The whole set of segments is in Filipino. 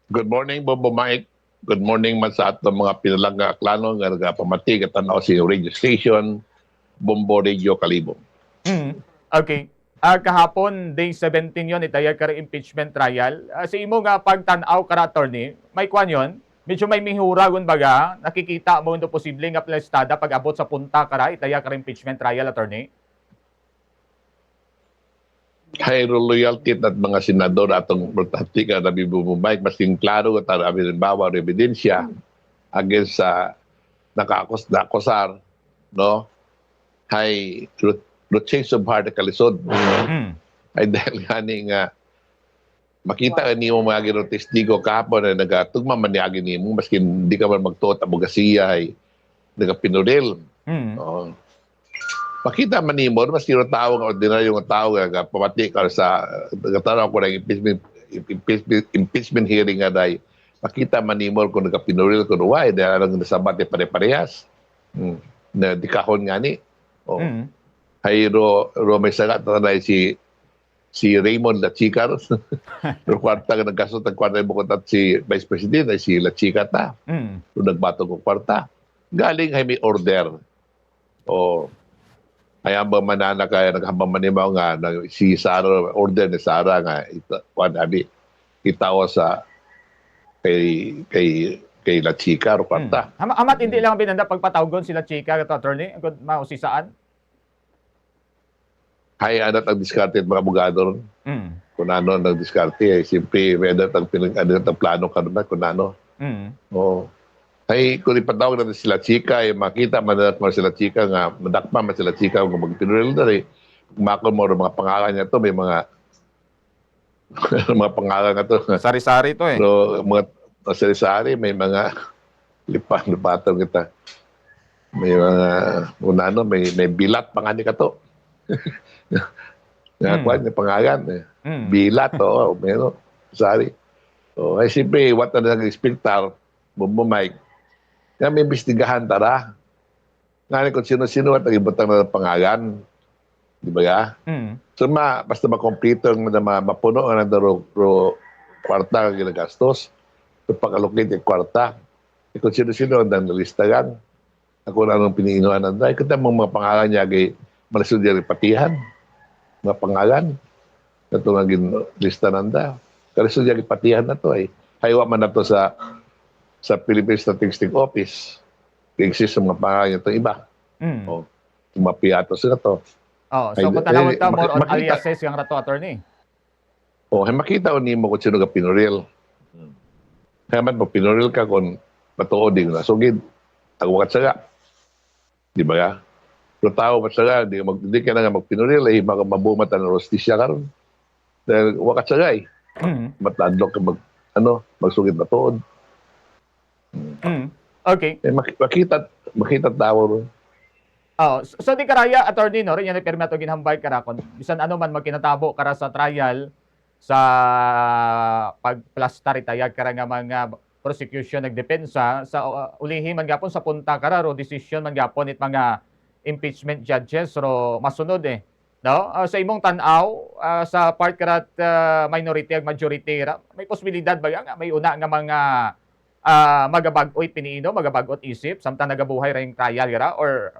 Good morning, Bobo Mike. Good morning man sa ato mga pinalangga klano nga nagapamati at tanaw sa radio station, Bombo Radio Kalibong. Mm. Okay. Kahapon, day 17 yon itayag ka impeachment trial. Sa imo nga pagtanaw ka attorney, may kwan yon, medyo may mihuragon baga, nakikita mo ito posible nga plastada pag abot sa punta ka itayag ka impeachment trial attorney? High loyalty at mga senador atong importante ka na Bobo Mike, masing klaro at halimbawa ebidensya against sa nakakusar, no? Hay change of heart kalisod. Ay dahil gani nga makita ni mo mga gino'ng testigo kahapon na nagatugma man niagi ni mo maski hindi ka man magtuot abogasiya ay nagapinuril. Oh. Makita man ni mo maski yung tao nga ordinaryo nga tao nga pamati ka sa nagatanan ko ng impeachment hearing nga day makita man ni mo kung nagapinuril kung why dahil ang nasabat ay pare-parehas. Na dikahon nga ni. Oh. Hay may sagat na si Raymond La Chica pero kwarta nga nagkasot ang kwarta mo at si Vice President ay si La Chica ta. So nagbato ko kwarta. Galing ay may order. O ay ambang manana kaya naghambang manimaw nga si Sara order ni Sara nga itawa sa kay La Chica ro kwarta. Amat hindi lang binanda pagpatawgon sila Chica ito attorney, kung mausisaan. Hay adat ang diskarte mga abogado ron. Kung ano ang diskarte, siyempre may adat ang plano ka naman kung ano. Oh. Hay kung ipatawag natin sila Chica, makita manadat mo sila Chica nga, madakpa man sila Chica kung magpinuril na rin. Makon mo mga pangalan niya to, may mga mga pangalan nga to. Sari-sari to eh. So, mga sari-sari, may mga lipatan kita. May mga, kung ano, may bilat pangani ka to. Kwan, yung pangalan. Bilat, oo. Meron. Sorry. So, ay siyempre, what na nag-expectar, Bobo Mike, nga may imbestigahan tara. Nga kung sino-sino at nag-ibutang na pangalan. Di ba ya? So, basta makomplito na mapuno ang nandaro kwarta ang ginagastos. So, pag-allocate yung kwarta. Kung sino-sino ang nalistagan. Ako na anong piniinuan nanda. Kung mga pangalan niya, malasod yung patihan. Mga pangalan. Ito nga lista nanda. Kalasod yung patihan na to eh. Haywa man na to sa Philippine Statistics Office. Exist sa mga pangalan ito iba. O, tumapiatos na to. Oh, so kung tanawag ta more on aliases yung rato attorney. Oh, makita o nimo kung sino ka pinuril. Kaya man pag pinuril ka kung matuod din na sugid. Ang wakat saga. Di ba ka? Pero tao pa saga, hindi ka na nga magpinuril, eh, mabumat ang rostisya ka ron. Dahil wakat saga eh. Matadlok ka magsugid matuod. Okay. Eh, makita tao ron. Oh, so di karaya attorney no, rin yan permiso ginhambay kara kon bisan ano man magkinatabo kara sa trial sa pagplastar itayag kara nga mga prosecution nagdepensa sa ulihi man gapon sa punta kara ro decision man gapon it mga impeachment judges ro masunod eh. No? Sa imong tan-aw sa part kara minority ag majority may posibilidad ba nga may una nga mga magabag-oy piniino, magabag-ot isip samtang nagabuhay ra yung trial kara or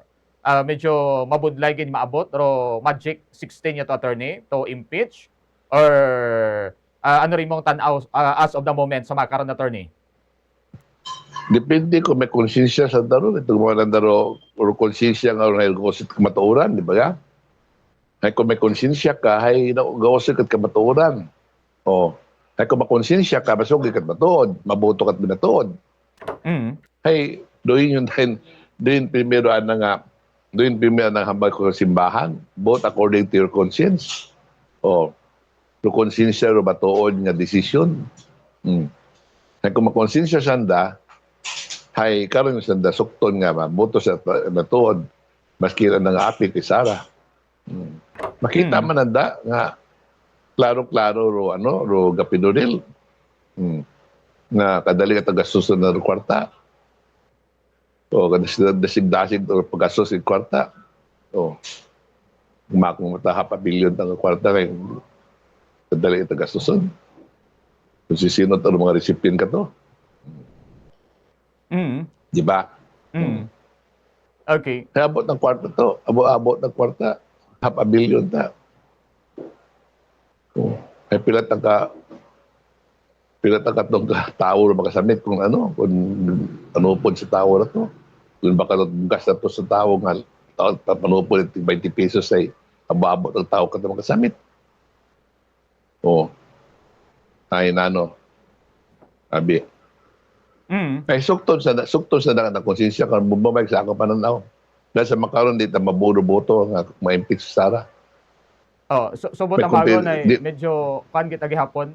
medyo mabudlay gid maabot ro magic 16 to attorney to impeach or ano rin mong tanaw as of the moment sa makaron attorney? Depende kung may konsensya sa daro. Ito mga nandaro or konsensya nga rin gawasit kamatuoran, di ba ya? Ay kung may konsensya ka, ay gawasit kat kamatuoran. O, ay kung makonsensya ka, masog kat matuod, mabuto kat binatuod. Ay, doon yun doon primero na hambal ko sa simbahan, both according to your conscience. O, to konsensya ro batuod nga desisyon. Ay kung makonsensya sanda, hay karon sanda sukton nga mabuto sa natuod maski ra nga api kay Sara. Makita man nanda nga klaro-klaro ro gapinuril. Nga kadali ka tagastos na kwarta. O dasig-dasig o paggastos ng kwarta. O makong mata 500 milyon ang kwarta kay kadali ka tagastos. Kung sino to, mga resipin ka to. Mm. Di ba? Mm. Okay. Kaya abot ng kwarta to. Abot ng kwarta. Half a billion ta. Oh. Ay pilat ang itong tao na makasamit kung ano po sa tao na to. Kung baka gas na to sa tao nga, panupon ito 20 pesos ay ababot ng tao ka na makasamit. O, ay sabi, ay sukton sa na konsensya kung bumabay sa ako pananaw. Dahil sa makaroon dito, maburo-boto nga ma-impeach sa Sara. Oh, subot May ang bago compare- na di- medyo kan kita gihapon.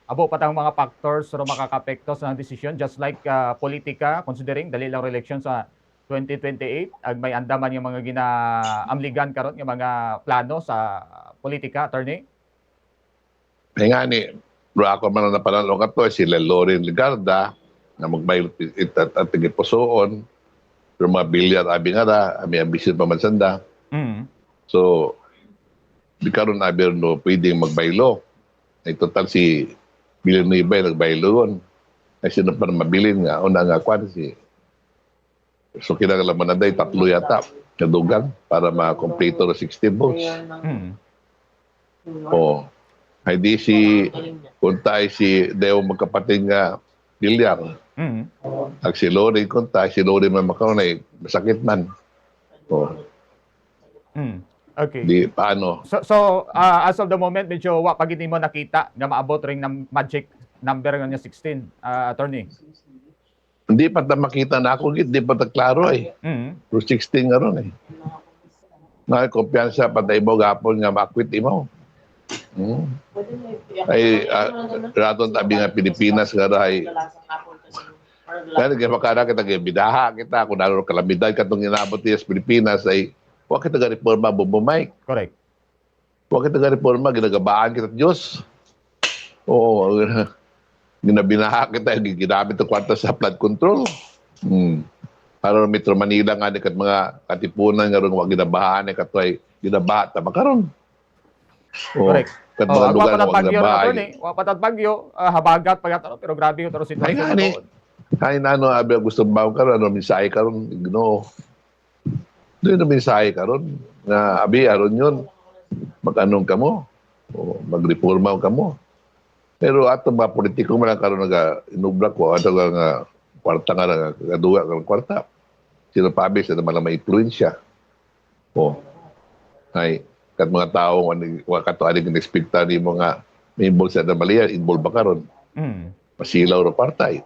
Abo pa tang mga factors ro makakapekto sa desisyon just like politika considering dali lang election sa 2028 ag may andaman yung mga ginaamligan karon yung mga plano sa politika, attorney. Ay nga ni, bro ako man na panalo ka to, sila Loren Ligarda, na magbayot at tigipusoon, pero mga bilyar abi nga ra, ami ambition pa man sanda. So, di karon na no pwedeng magbaylo. Ay total si Villanueva nagbaylo ron. Ay sino pa na mabilin nga, una nga kwan si so kinagalaman na day, 3 yata, kadugang para ma-complete na 16 votes. O, ay di si, kuntay si Deo magkapatid nga Bilyar. Ag si Lori kuntay, si Lori man makaroon ay masakit man. O, Okay. di paano. So as of the moment medyo wa pagid mo nakita nga maabot ring ng magic number nga 16, attorney. Hindi pa ta makita na ako, hindi pa ta klaro eh. Pero 16 nga ron eh. Na kumpiyansa patay mo gapon nga makwit mo. Ay raton tabi nga Pilipinas nga ay kaya nagmakara kita bidaha kita kung naroon kalamidad katong inabot niya sa Pilipinas ay huwag kita nga reforma bumumay. Correct. Huwag kita nga reforma ginagabaan kita Diyos. Oo, ginabinaha kita, ginamit ang kwarta sa flood control. Para Metro Manila nga ni kat mga katipunan nga ron wag ginabahaan ni katoy ginabaha ta makaron. Correct. Kat mga lugar nga wag ginabahaan. Wa patat bagyo, habagat pagataro pero grabe yung taro Ay nga ni. Ay abi gusto ba karon misay karon Ginoo. Doon na mensahe karon nga abi aron yun mag-anong kamo o magreforma kamo. Pero ato mga politiko man karon inubra ko ato nga kwarta nga kaduwa nga kwarta. Sino pabi sa naman may influensya. O ay kat mga tao wa kato aning expecta ni mga may involved sa Damalia, involved ba karon? Pasilaw ro partay.